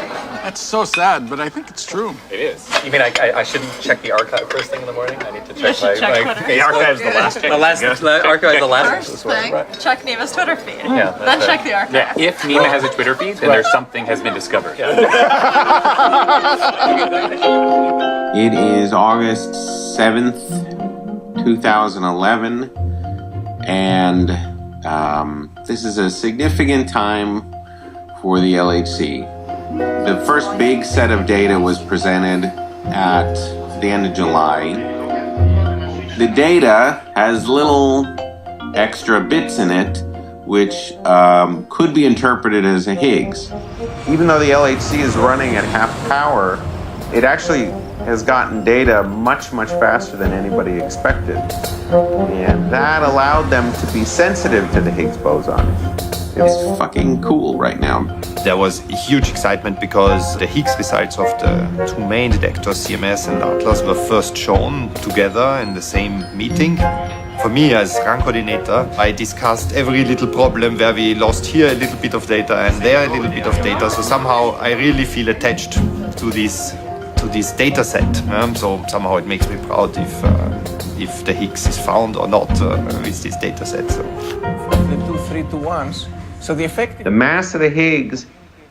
That's so sad, but I think it's true. It is. You mean I shouldn't check the archive first thing in the morning? I need to check the archive's the last thing. The archive is the last First thing, check Nima's Twitter feed. Yeah, then check the archive. Yeah, if Nima has a Twitter feed, then there's something has been discovered. It is August 7th, 2011, and this is a significant time for the LHC. The first big set of data was presented at the end of July. The data has little extra bits in it, which could be interpreted as a Higgs. Even though the LHC is running at half power, it actually has gotten data much, much faster than anybody expected. And that allowed them to be sensitive to the Higgs boson. It's fucking cool right now. There was a huge excitement because the Higgs results of the two main detectors, CMS and Atlas, were first shown together in the same meeting. For me, as run coordinator, I discussed every little problem where we lost here a little bit of data and there a little bit of data. So somehow I really feel attached to this data set. So somehow it makes me proud if the Higgs is found or not with this data set. So. The 2 3 to 1s, So the effect... The mass of the Higgs,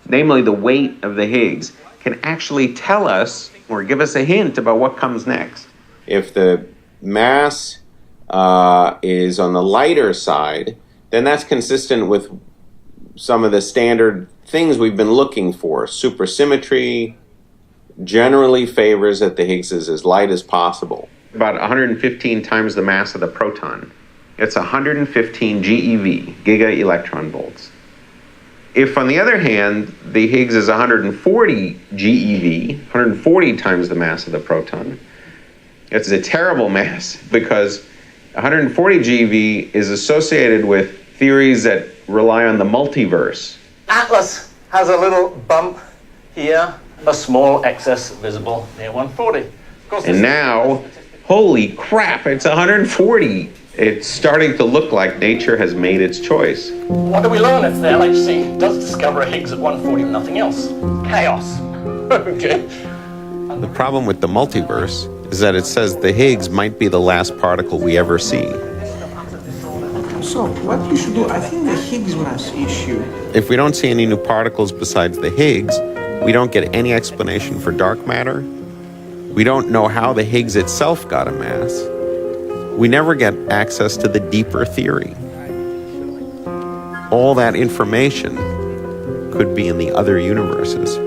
namely the weight of the Higgs, can actually tell us or give us a hint about what comes next. If the mass is on the lighter side, then that's consistent with some of the standard things we've been looking for. Supersymmetry generally favors that the Higgs is as light as possible. About 115 times the mass of the proton. It's 115 GeV, giga electron volts. If, on the other hand, the Higgs is 140 GeV, 140 times the mass of the proton, it's a terrible mass because 140 GeV is associated with theories that rely on the multiverse. Atlas has a little bump here, a small excess visible near 140. And now, holy crap, it's 140. It's starting to look like nature has made its choice. What do we learn if the LHC does discover a Higgs at 140 and nothing else? Chaos. Okay. The problem with the multiverse is that it says the Higgs might be the last particle we ever see. So, what you should do, I think the Higgs mass issue... If we don't see any new particles besides the Higgs, we don't get any explanation for dark matter. We don't know how the Higgs itself got a mass. We never get access to the deeper theory. All that information could be in the other universes.